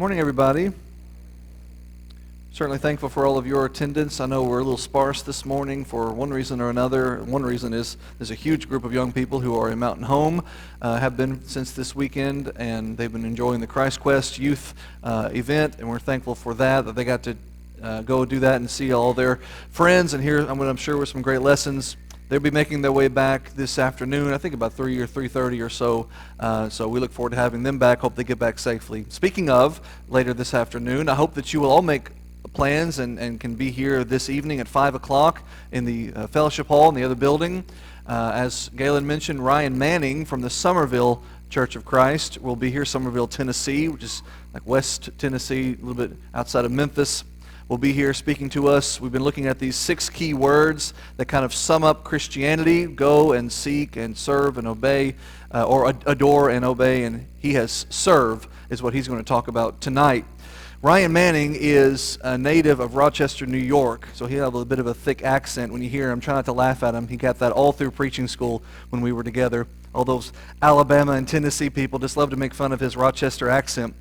Morning, everybody. Certainly thankful for all of your attendance. I know we're a little sparse this morning for one reason or another. One reason is there's a huge group of young people who are in Mountain Home, have been since this weekend, and they've been enjoying the Christ Quest youth event, and we're thankful for that they got to go do that and see all their friends and hear, I'm sure, with some great lessons. They'll be making their way back this afternoon, I think about 3 or 3:30 or so. So we look forward to having them back. Hope they get back safely. Speaking of, later this afternoon, I hope that you will all make plans and can be here this evening at 5 o'clock in the fellowship hall in the other building. As Galen mentioned, Ryan Manning from the Somerville Church of Christ will be here, Somerville, Tennessee, which is like West Tennessee, a little bit outside of Memphis. Will be here speaking to us. We've been looking at these 6 key words that kind of sum up Christianity: go and seek and serve and obey, or adore and obey, and he has serve is what he's going to talk about tonight. Ryan Manning is a native of Rochester, New York, so he has a bit of a thick accent when you hear him. Try not to laugh at him. He got that all through preaching school when we were together. All those Alabama and Tennessee people just love to make fun of his Rochester accent.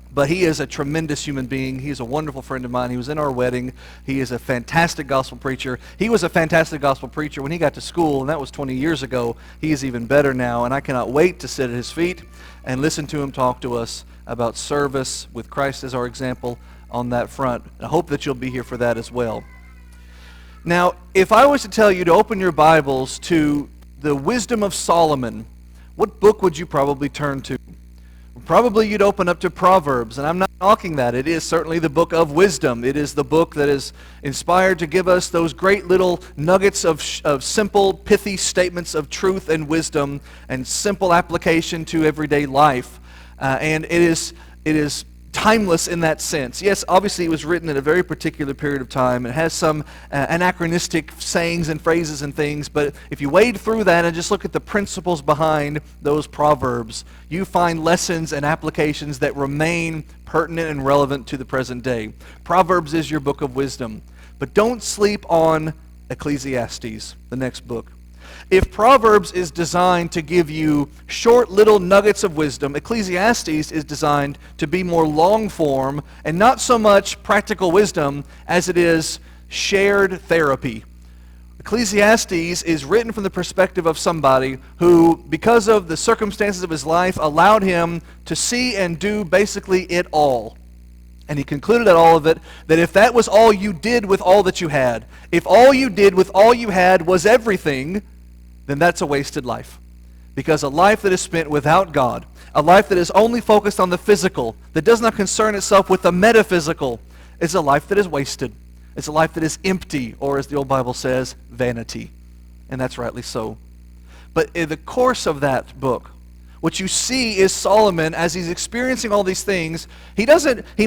But he is a tremendous human being. He's a wonderful friend of mine. He was in our wedding. He is a fantastic gospel preacher. He was a fantastic gospel preacher when he got to school, and that was 20 years ago. He is even better now, and I cannot wait to sit at his feet and listen to him talk to us about service with Christ as our example on that front. I hope that you'll be here for that as well. Now, if I was to tell you to open your Bibles to the Wisdom of Solomon, what book would you probably turn to? Probably you'd open up to Proverbs, and I'm not knocking that. It is certainly the book of wisdom. It is the book that is inspired to give us those great little nuggets of simple, pithy statements of truth and wisdom and simple application to everyday life. And it is timeless in that sense. Yes, obviously it was written in a very particular period of time. It has some anachronistic sayings and phrases and things, but if you wade through that and just look at the principles behind those proverbs, you find lessons and applications that remain pertinent and relevant to the present day. Proverbs is your book of wisdom, but don't sleep on Ecclesiastes, the next book. If Proverbs is designed to give you short little nuggets of wisdom, Ecclesiastes is designed to be more long form and not so much practical wisdom as it is shared therapy. Ecclesiastes is written from the perspective of somebody who, because of the circumstances of his life, allowed him to see and do basically it all. And he concluded at all of it that if that was all you did with all that you had, if all you did with all you had was everything, then that's a wasted life. Because a life that is spent without God, a life that is only focused on the physical, that does not concern itself with the metaphysical, is a life that is wasted. It's a life that is empty, or as the old Bible says, vanity. And that's rightly so. But in the course of that book, what you see is Solomon, as he's experiencing all these things, he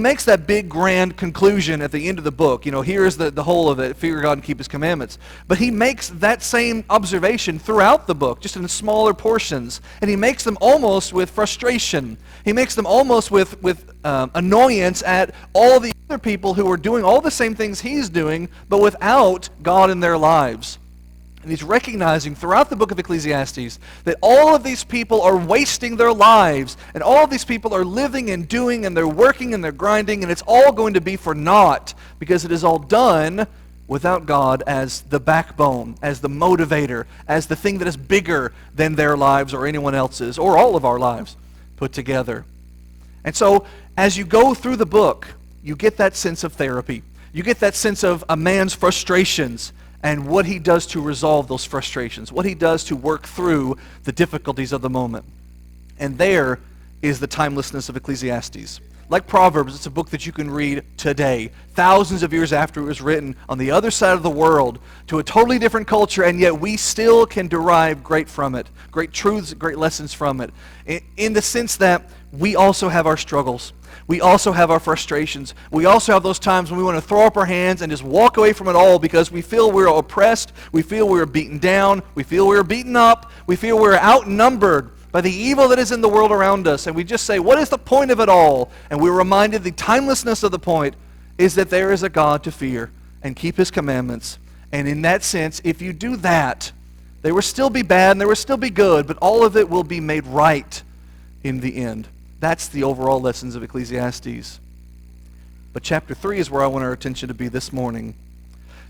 makes that big grand conclusion at the end of the book. You know, here's the whole of it, fear God and keep his commandments. But he makes that same observation throughout the book, just in smaller portions. And he makes them almost with frustration. He makes them almost with annoyance at all the other people who are doing all the same things he's doing, but without God in their lives. And he's recognizing throughout the book of Ecclesiastes that all of these people are wasting their lives, and all of these people are living and doing, and they're working and they're grinding, and it's all going to be for naught, because it is all done without God as the backbone, as the motivator, as the thing that is bigger than their lives or anyone else's, or all of our lives put together. And so, as you go through the book, you get that sense of therapy. You get that sense of a man's frustrations, and what he does to resolve those frustrations, what he does to work through the difficulties of the moment. And there is the timelessness of Ecclesiastes. Like Proverbs, it's a book that you can read today, thousands of years after it was written, on the other side of the world, to a totally different culture, and yet we still can derive great from it, great truths, great lessons from it, in the sense that we also have our struggles. We also have our frustrations. We also have those times when we want to throw up our hands and just walk away from it all because we feel we're oppressed, we feel we're beaten down, we feel we're beaten up, we feel we're outnumbered by the evil that is in the world around us. And we just say, what is the point of it all? And we're reminded the timelessness of the point is that there is a God to fear and keep his commandments. And in that sense, if you do that, they will still be bad and they will still be good, but all of it will be made right in the end. That's the overall lessons of Ecclesiastes. But chapter 3 is where I want our attention to be this morning.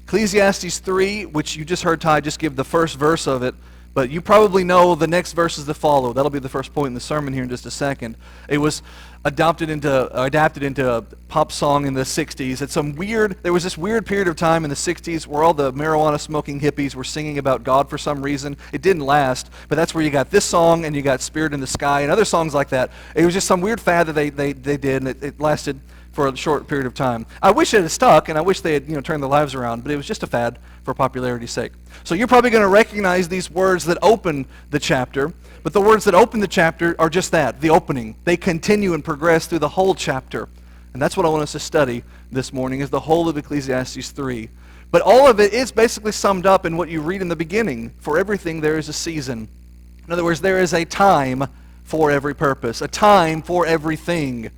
Ecclesiastes 3, which you just heard Ty just give the first verse of it, but you probably know the next verses that follow. That'll be the first point in the sermon here in just a second. It was adapted into a pop song in the 60s. There was this weird period of time in the 60s where all the marijuana-smoking hippies were singing about God for some reason. It didn't last, but that's where you got this song, and you got Spirit in the Sky, and other songs like that. It was just some weird fad that they did, and it lasted for a short period of time. I wish it had stuck, and I wish they had turned their lives around, but it was just a fad for popularity's sake. So you're probably going to recognize these words that open the chapter, but the words that open the chapter are just that, the opening. They continue and progress through the whole chapter. And that's what I want us to study this morning, is the whole of Ecclesiastes 3. But all of it is basically summed up in what you read in the beginning. For everything there is a season. In other words, there is a time for every purpose, a time for everything.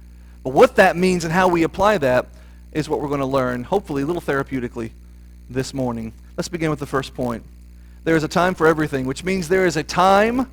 But what that means and how we apply that is what we're going to learn, hopefully a little therapeutically, this morning. Let's begin with the first point. There is a time for everything, which means there is a time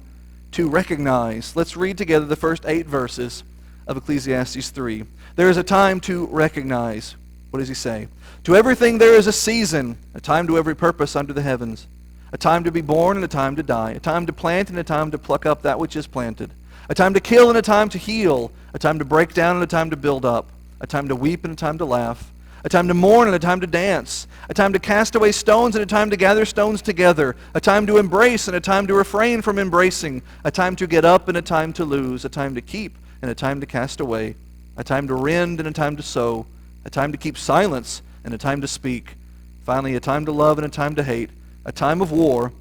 to recognize. Let's read together the first 8 verses of Ecclesiastes 3. There is a time to recognize. What does he say? To everything there is a season, a time to every purpose under the heavens, a time to be born and a time to die, a time to plant and a time to pluck up that which is planted, a time to kill and a time to heal, a time to break down and a time to build up, a time to weep and a time to laugh, a time to mourn and a time to dance, a time to cast away stones and a time to gather stones together, a time to embrace and a time to refrain from embracing, a time to get up and a time to lose, a time to keep and a time to cast away, a time to rend and a time to sow, a time to keep silence and a time to speak, finally a time to love and a time to hate, a time of war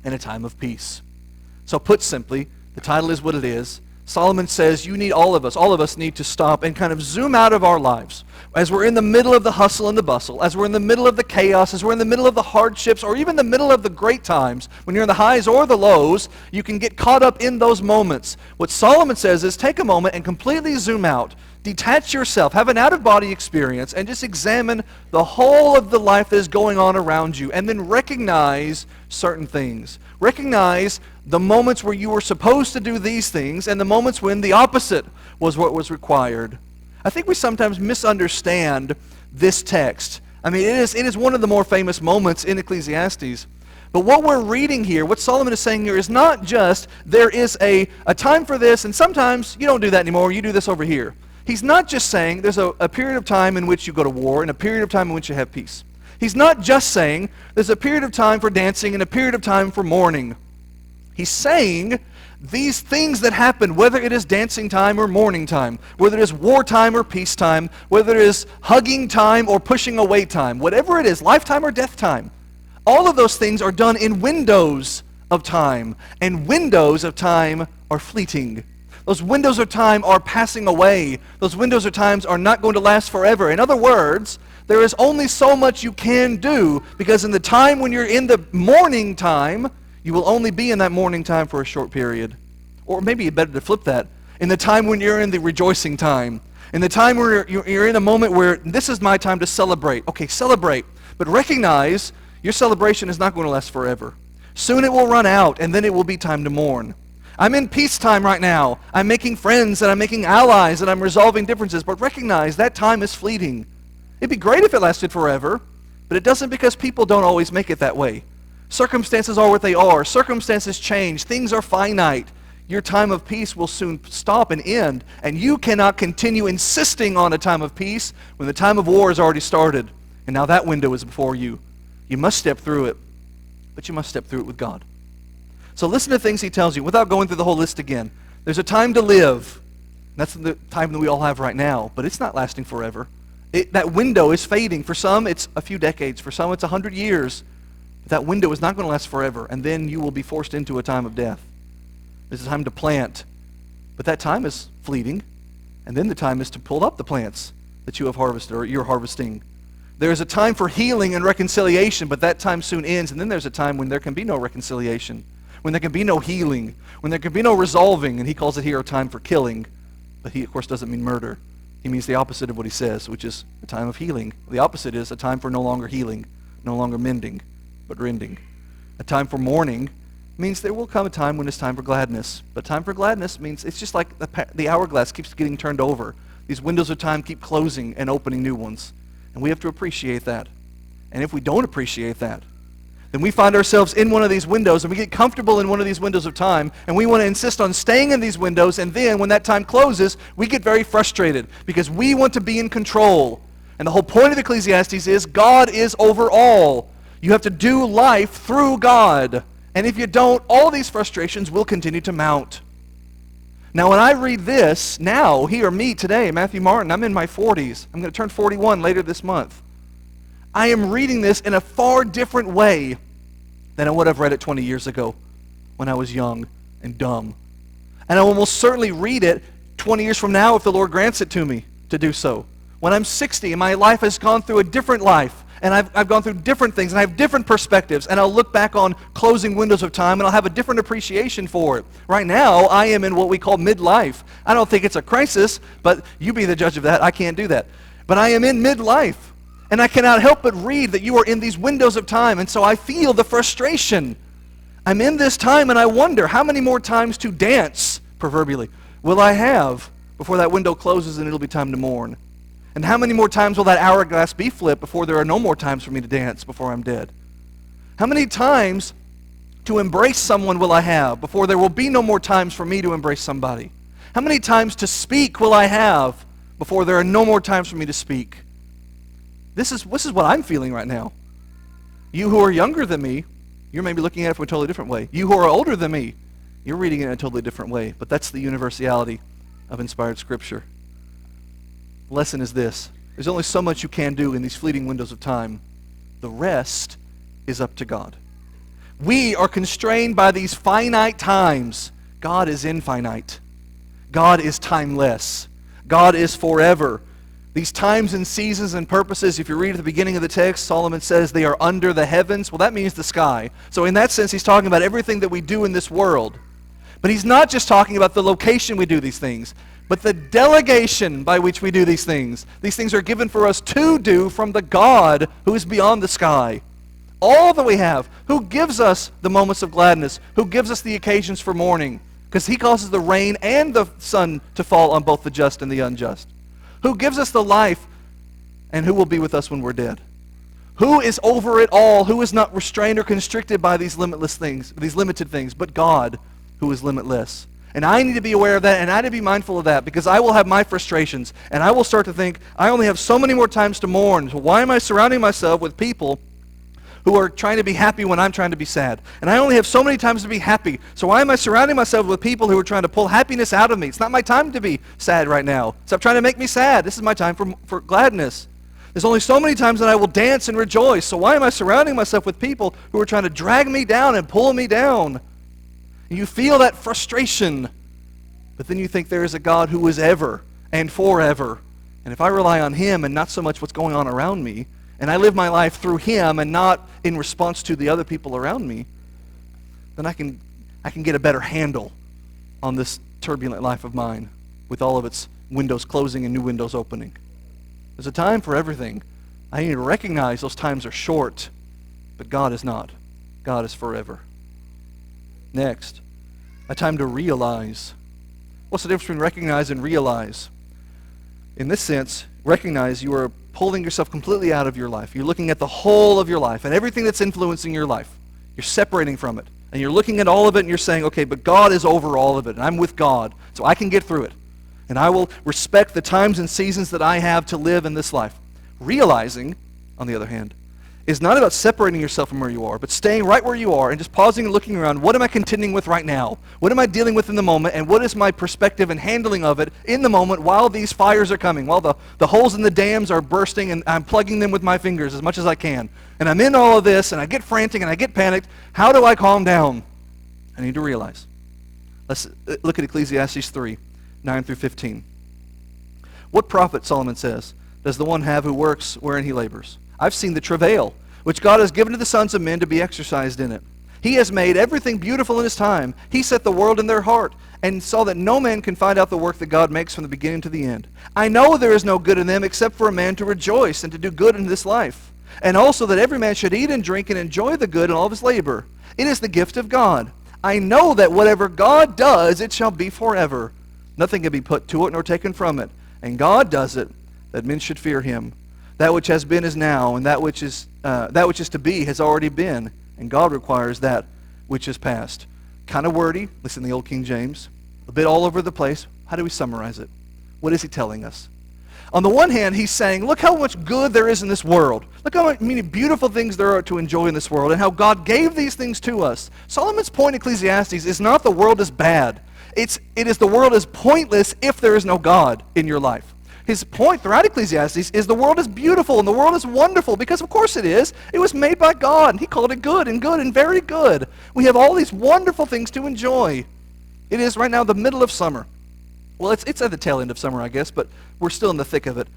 and a time of peace. So put simply, the title is what it is. Solomon says you need all of us need to stop and kind of zoom out of our lives. As we're in the middle of the hustle and the bustle, as we're in the middle of the chaos, as we're in the middle of the hardships, or even the middle of the great times, when you're in the highs or the lows, you can get caught up in those moments. What Solomon says is take a moment and completely zoom out. Detach yourself, have an out-of-body experience, and just examine the whole of the life that is going on around you, and then recognize certain things. Recognize the moments where you were supposed to do these things, and the moments when the opposite was what was required. I think we sometimes misunderstand this text. I mean, it is one of the more famous moments in Ecclesiastes. But what we're reading here, what Solomon is saying here, is not just there is a time for this, and sometimes you don't do that anymore, you do this over here. He's not just saying there's a period of time in which you go to war and a period of time in which you have peace. He's not just saying there's a period of time for dancing and a period of time for mourning. He's saying these things that happen, whether it is dancing time or mourning time, whether it is wartime or peacetime, whether it is hugging time or pushing away time, whatever it is, lifetime or death time, all of those things are done in windows of time, and windows of time are fleeting. Those windows of time are passing away. Those windows of times are not going to last forever. In other words, there is only so much you can do, because in the time when you're in the mourning time, you will only be in that mourning time for a short period. Or maybe it's better to flip that. In the time when you're in the rejoicing time. In the time where you're in a moment where this is my time to celebrate. Okay, celebrate. But recognize your celebration is not going to last forever. Soon it will run out, and then it will be time to mourn. I'm in peacetime right now. I'm making friends, and I'm making allies, and I'm resolving differences. But recognize that time is fleeting. It'd be great if it lasted forever, but it doesn't, because people don't always make it that way. Circumstances are what they are. Circumstances change. Things are finite. Your time of peace will soon stop and end, and you cannot continue insisting on a time of peace when the time of war has already started, and now that window is before you. You must step through it, but you must step through it with God. So listen to things he tells you without going through the whole list again. There's a time to live. That's the time that we all have right now, but it's not lasting forever. That window is fading. For some, it's a few decades. For some, it's 100 years. But that window is not going to last forever, and then you will be forced into a time of death. There's a time to plant, but that time is fleeting, and then the time is to pull up the plants that you have harvested or you're harvesting. There's a time for healing and reconciliation, but that time soon ends, and then there's a time when there can be no reconciliation, when there can be no healing, when there can be no resolving, and he calls it here a time for killing, but he, of course, doesn't mean murder. He means the opposite of what he says, which is a time of healing. The opposite is a time for no longer healing, no longer mending, but rending. A time for mourning means there will come a time when it's time for gladness. But time for gladness means it's just like the hourglass keeps getting turned over. These windows of time keep closing and opening new ones. And we have to appreciate that. And if we don't appreciate that, then we find ourselves in one of these windows and we get comfortable in one of these windows of time and we want to insist on staying in these windows, and then when that time closes, we get very frustrated because we want to be in control. And the whole point of Ecclesiastes is God is over all. You have to do life through God. And if you don't, all these frustrations will continue to mount. Now when I read this, now, here, me today, Matthew Martin, I'm in my 40s. I'm going to turn 41 later this month. I am reading this in a far different way than I would have read it 20 years ago when I was young and dumb. And I will most certainly read it 20 years from now if the Lord grants it to me to do so. When I'm 60 and my life has gone through a different life, and I've gone through different things, and I have different perspectives, and I'll look back on closing windows of time, and I'll have a different appreciation for it. Right now, I am in what we call midlife. I don't think it's a crisis, but you be the judge of that. I can't do that. But I am in midlife. And I cannot help but read that you are in these windows of time, and so I feel the frustration. I'm in this time, and I wonder how many more times to dance, proverbially, will I have before that window closes and it'll be time to mourn? And how many more times will that hourglass be flipped before there are no more times for me to dance before I'm dead? How many times to embrace someone will I have before there will be no more times for me to embrace somebody? How many times to speak will I have before there are no more times for me to speak? This is what I'm feeling right now. You who are younger than me, you're maybe looking at it from a totally different way. You who are older than me, you're reading it in a totally different way. But that's the universality of inspired Scripture. The lesson is this. There's only so much you can do in these fleeting windows of time. The rest is up to God. We are constrained by these finite times. God is infinite. God is timeless. God is forever. These times and seasons and purposes, if you read at the beginning of the text, Solomon says they are under the heavens. Well, that means the sky. So in that sense, he's talking about everything that we do in this world. But he's not just talking about the location we do these things, but the delegation by which we do these things. These things are given for us to do from the God who is beyond the sky. All that we have, who gives us the moments of gladness, who gives us the occasions for mourning, because he causes the rain and the sun to fall on both the just and the unjust. Who gives us the life, and who will be with us when we're dead? Who is over it all? Who is not restrained or constricted by these limitless things, these limited things, but God, who is limitless? And I need to be aware of that, and I need to be mindful of that, because I will have my frustrations, and I will start to think, I only have so many more times to mourn, so why am I surrounding myself with people who are trying to be happy when I'm trying to be sad? And I only have so many times to be happy, so why am I surrounding myself with people who are trying to pull happiness out of me? It's not my time to be sad right now. Stop trying to make me sad. This is my time for gladness. There's only so many times that I will dance and rejoice, so why am I surrounding myself with people who are trying to drag me down and pull me down? And you feel that frustration, but then you think there is a God who is ever and forever. And if I rely on him and not so much what's going on around me, and I live my life through him and not in response to the other people around me, then I can get a better handle on this turbulent life of mine with all of its windows closing and new windows opening. There's a time for everything. I need to recognize those times are short, but God is not. God is forever. Next, a time to realize. What's the difference between recognize and realize? In this sense, recognize you are pulling yourself completely out of your life. You're looking at the whole of your life and everything that's influencing your life. You're separating from it. And you're looking at all of it and you're saying, okay, but God is over all of it, and I'm with God, so I can get through it. And I will respect the times and seasons that I have to live in this life. Realizing, on the other hand, is not about separating yourself from where you are, but staying right where you are and just pausing and looking around. What am I contending with right now? What am I dealing with in the moment? And what is my perspective and handling of it in the moment while these fires are coming, while the holes in the dams are bursting and I'm plugging them with my fingers as much as I can. And I'm in all of this and I get frantic and I get panicked. How do I calm down? I need to realize. Let's look at Ecclesiastes 3, 9 through 15. What profit, Solomon says, does the one have who works wherein he labors? I've seen the travail, which God has given to the sons of men to be exercised in it. He has made everything beautiful in his time. He set the world in their heart, and saw that no man can find out the work that God makes from the beginning to the end. I know there is no good in them except for a man to rejoice and to do good in this life, and also that every man should eat and drink and enjoy the good in all of his labor. It is the gift of God. I know that whatever God does, it shall be forever. Nothing can be put to it nor taken from it. And God does it, that men should fear him. That which has been is now, and that which is to be has already been. And God requires that which is past. Kind of wordy, listen to the old King James. A bit all over the place. How do we summarize it? What is he telling us? On the one hand, he's saying, look how much good there is in this world. Look how many beautiful things there are to enjoy in this world, and how God gave these things to us. Solomon's point in Ecclesiastes is not the world is bad. It is the world is pointless if there is no God in your life. His point throughout Ecclesiastes is the world is beautiful and the world is wonderful, because of course it is. It was made by God, and he called it good and very good. We have all these wonderful things to enjoy. It is right now the middle of summer. Well, it's at the tail end of summer, I guess, but we're still in the thick of it.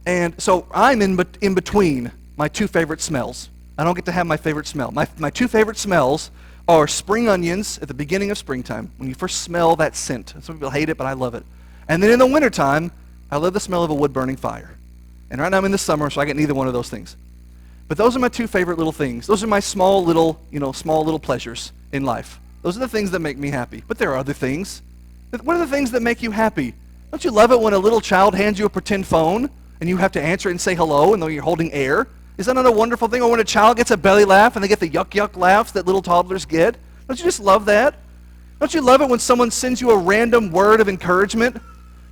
And so I'm in between my two favorite smells. I don't get to have my favorite smell. My two favorite smells are spring onions at the beginning of springtime, when you first smell that scent. Some people hate it, but I love it. And then in the wintertime, I love the smell of a wood-burning fire. And right now I'm in the summer, so I get neither one of those things. But those are my two favorite little things. Those are my small little pleasures in life. Those are the things that make me happy. But there are other things. What are the things that make you happy? Don't you love it when a little child hands you a pretend phone and you have to answer it and say hello, and though you're holding air? Is that not a wonderful thing? Or when a child gets a belly laugh and they get the yuck laughs that little toddlers get? Don't you just love that? Don't you love it when someone sends you a random word of encouragement?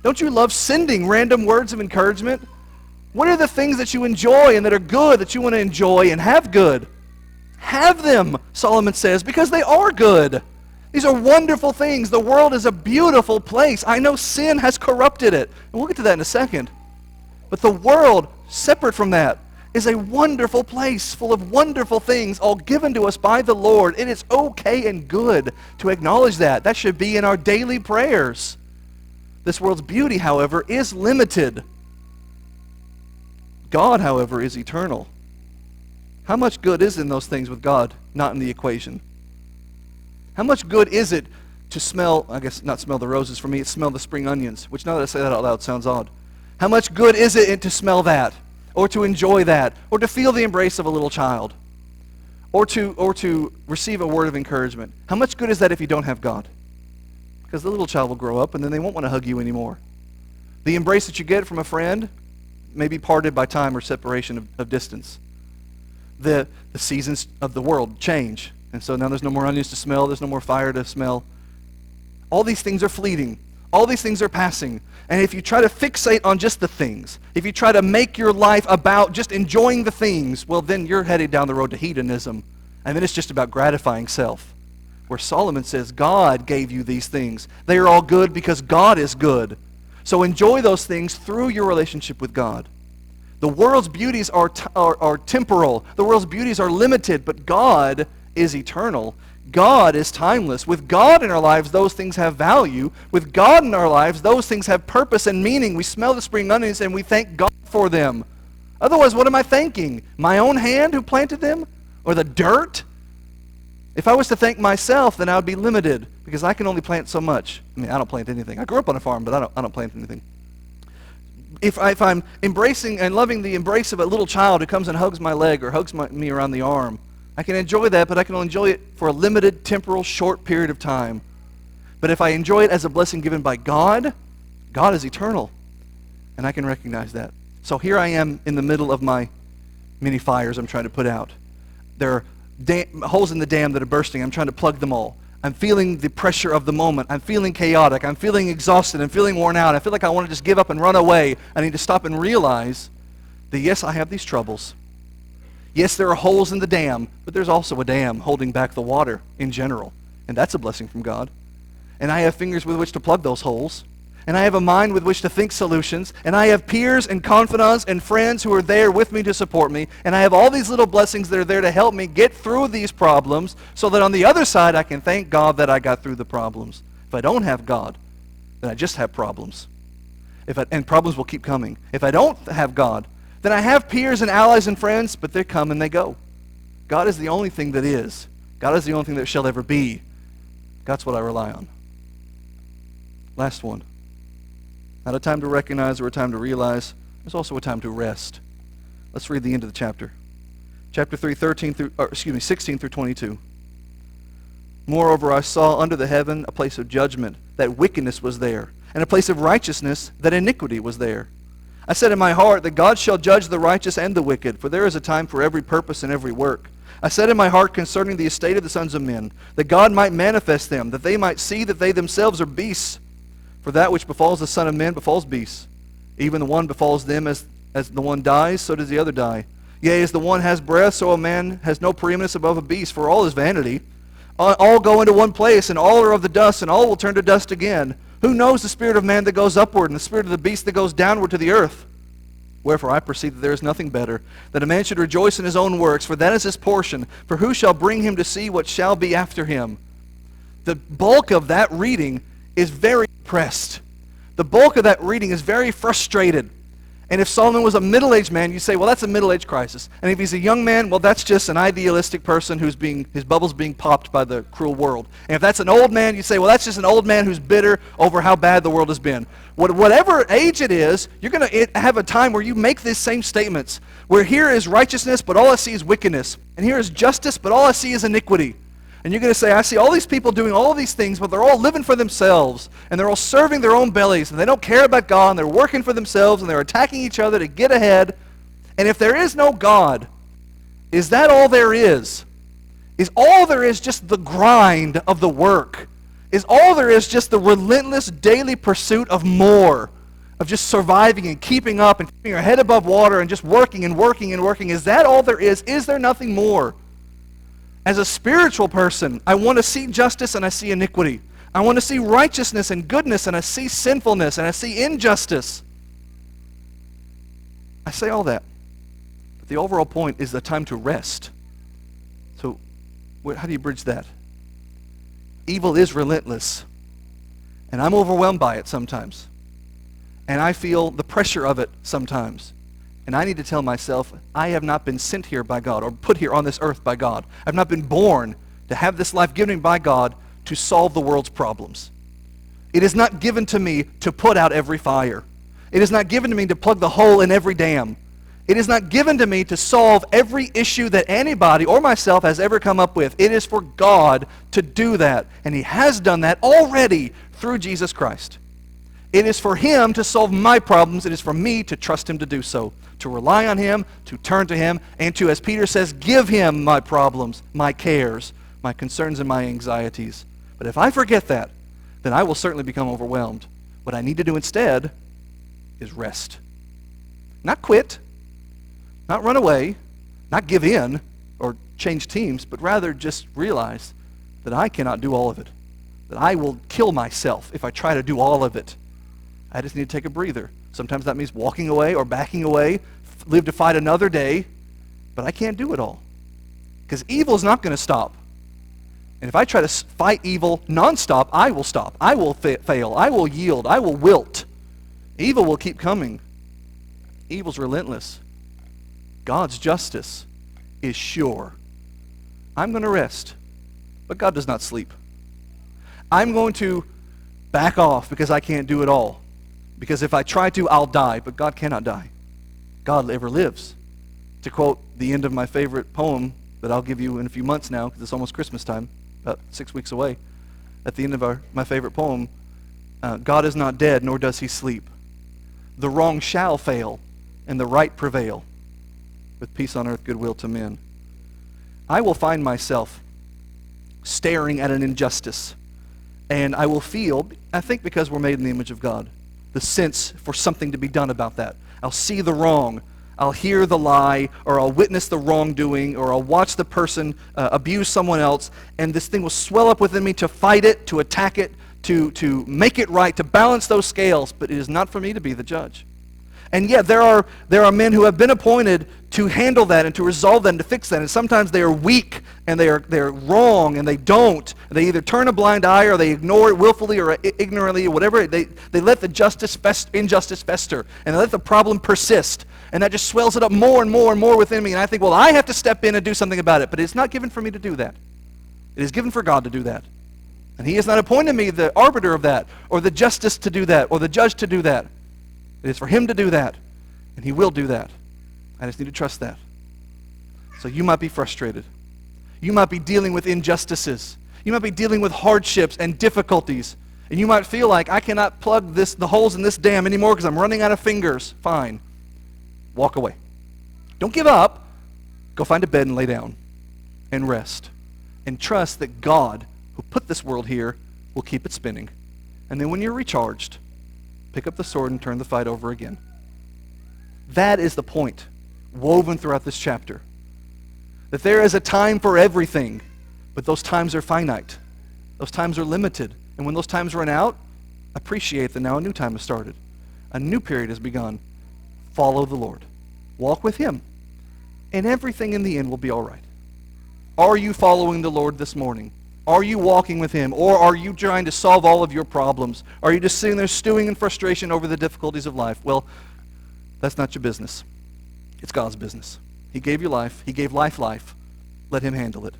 Don't you love sending random words of encouragement? What are the things that you enjoy and that are good that you want to enjoy and have good? Have them, Solomon says, because they are good. These are wonderful things. The world is a beautiful place. I know sin has corrupted it, and we'll get to that in a second. But the world, separate from that, is a wonderful place full of wonderful things, all given to us by the Lord. It is okay and good to acknowledge that. That should be in our daily prayers. This world's beauty, however, is limited. God, however, is eternal. How much good is in those things with God not in the equation? How much good is it to smell, I guess not smell the roses for me, it's smell the spring onions, which now that I say that out loud sounds odd. How much good is it to smell that, or to enjoy that, or to feel the embrace of a little child, or to receive a word of encouragement? How much good is that if you don't have God? Because the little child will grow up and then they won't want to hug you anymore. The embrace that you get from a friend may be parted by time or separation of distance. The seasons of the world change. And so now there's no more onions to smell. There's no more fire to smell. All these things are fleeting. All these things are passing. And if you try to fixate on just the things, if you try to make your life about just enjoying the things, well, then you're headed down the road to hedonism. And then it's just about gratifying self. Where Solomon says, God gave you these things. They are all good because God is good. So enjoy those things through your relationship with God. The world's beauties are temporal. The world's beauties are limited, but God is eternal. God is timeless. With God in our lives, those things have value. With God in our lives, those things have purpose and meaning. We smell the spring onions and we thank God for them. Otherwise, what am I thanking? My own hand who planted them? Or the dirt? If I was to thank myself, then I would be limited because I can only plant so much. I mean, I don't plant anything. I grew up on a farm, but I don't plant anything. If I'm embracing and loving the embrace of a little child who comes and hugs my leg or hugs me around the arm, I can enjoy that, but I can only enjoy it for a limited, temporal, short period of time. But if I enjoy it as a blessing given by God, God is eternal, and I can recognize that. So here I am in the middle of my many fires I'm trying to put out. There are holes in the dam that are bursting. I'm trying to plug them all. I'm feeling the pressure of the moment. I'm feeling chaotic. I'm feeling exhausted. I'm feeling worn out. I feel like I want to just give up and run away. I need to stop and realize that, yes, I have these troubles. Yes, there are holes in the dam, but there's also a dam holding back the water in general. And that's a blessing from God. And I have fingers with which to plug those holes. And I have a mind with which to think solutions. And I have peers and confidants and friends who are there with me to support me. And I have all these little blessings that are there to help me get through these problems so that on the other side I can thank God that I got through the problems. If I don't have God, then I just have problems. And problems will keep coming. If I don't have God, then I have peers and allies and friends, but they come and they go. God is the only thing that is. God is the only thing that shall ever be. That's what I rely on. Last one. Not a time to recognize or a time to realize. There's also a time to rest. Let's read the end of the chapter. Chapter 3, 16 through 22. Moreover, I saw under the heaven a place of judgment, that wickedness was there, and a place of righteousness, that iniquity was there. I said in my heart that God shall judge the righteous and the wicked, for there is a time for every purpose and every work. I said in my heart concerning the estate of the sons of men, that God might manifest them, that they might see that they themselves are beasts. For that which befalls the Son of Man befalls beasts. Even the one befalls them as the one dies, so does the other die. Yea, as the one has breath, so a man has no preeminence above a beast, for all is vanity. All go into one place, and all are of the dust, and all will turn to dust again. Who knows the spirit of man that goes upward, and the spirit of the beast that goes downward to the earth? Wherefore I perceive that there is nothing better, that a man should rejoice in his own works, for that is his portion. For who shall bring him to see what shall be after him? The bulk of that reading is very depressed. The bulk of that reading is very frustrated. And if Solomon was a middle-aged man, you say, well, that's a middle-age crisis. And if he's a young man, well, that's just an idealistic person his bubble's being popped by the cruel world. And if that's an old man, you say, well, that's just an old man who's bitter over how bad the world has been. Whatever age it is, you're going to have a time where you make these same statements, where here is righteousness, but all I see is wickedness. And here is justice, but all I see is iniquity. And you're going to say, I see all these people doing all these things, but they're all living for themselves, and they're all serving their own bellies, and they don't care about God, and they're working for themselves, and they're attacking each other to get ahead. And if there is no God, is that all there is? Is all there is just the grind of the work? Is all there is just the relentless daily pursuit of more, of just surviving and keeping up and keeping your head above water and just working and working and working? Is that all there is? Is there nothing more? As a spiritual person, I want to see justice and I see iniquity. I want to see righteousness and goodness and I see sinfulness and I see injustice. I say all that. But the overall point is the time to rest. So how do you bridge that? Evil is relentless. And I'm overwhelmed by it sometimes. And I feel the pressure of it sometimes. And I need to tell myself, I have not been sent here by God or put here on this earth by God. I've not been born to have this life given me by God to solve the world's problems. It is not given to me to put out every fire. It is not given to me to plug the hole in every dam. It is not given to me to solve every issue that anybody or myself has ever come up with. It is for God to do that. And He has done that already through Jesus Christ. It is for Him to solve my problems. It is for me to trust Him to do so, to rely on Him, to turn to Him, and to, as Peter says, give Him my problems, my cares, my concerns, and my anxieties. But if I forget that, then I will certainly become overwhelmed. What I need to do instead is rest. Not quit, not run away, not give in or change teams, but rather just realize that I cannot do all of it, that I will kill myself if I try to do all of it. I just need to take a breather. Sometimes that means walking away or backing away, live to fight another day, but I can't do it all. Because evil is not going to stop. And if I try to fight evil nonstop, I will stop. I will fail. I will yield. I will wilt. Evil will keep coming. Evil's relentless. God's justice is sure. I'm going to rest, but God does not sleep. I'm going to back off because I can't do it all. Because if I try to, I'll die, but God cannot die. God ever lives. To quote the end of my favorite poem that I'll give you in a few months now, because it's almost Christmas time, about 6 weeks away. At the end of my favorite poem, God is not dead, nor does He sleep. The wrong shall fail, and the right prevail, with peace on earth, goodwill to men. I will find myself staring at an injustice, and I will feel, I think because we're made in the image of God, the sense for something to be done about that. I'll see the wrong, I'll hear the lie, or I'll witness the wrongdoing, or I'll watch the person abuse someone else, and this thing will swell up within me to fight it, to attack it, to make it right, to balance those scales, but it is not for me to be the judge. And yet there are men who have been appointed to handle that and to resolve that and to fix that, and sometimes they are weak and they're wrong and they don't. They either turn a blind eye or they ignore it willfully or ignorantly or whatever. They let the injustice fester, and they let the problem persist, and that just swells it up more and more and more within me, and I think, well, I have to step in and do something about it, but it's not given for me to do that. It is given for God to do that. And He has not appointed me the arbiter of that, or the justice to do that, or the judge to do that. It is for Him to do that, and He will do that. I just need to trust that. So you might be frustrated. You might be dealing with injustices. You might be dealing with hardships and difficulties. And you might feel like, I cannot plug the holes in this dam anymore because I'm running out of fingers. Fine. Walk away. Don't give up. Go find a bed and lay down and rest. And trust that God, who put this world here, will keep it spinning. And then when you're recharged, pick up the sword and turn the fight over again. That is the point woven throughout this chapter. That there is a time for everything, but those times are finite. Those times are limited. And when those times run out, appreciate that now a new time has started. A new period has begun. Follow the Lord. Walk with Him. And everything in the end will be all right. Are you following the Lord this morning? Are you walking with Him? Or are you trying to solve all of your problems? Are you just sitting there stewing in frustration over the difficulties of life? Well, that's not your business. It's God's business. He gave you life. He gave life. Let Him handle it.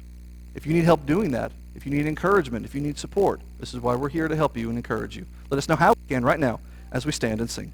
If you need help doing that, if you need encouragement, if you need support, this is why we're here to help you and encourage you. Let us know how we can right now as we stand and sing.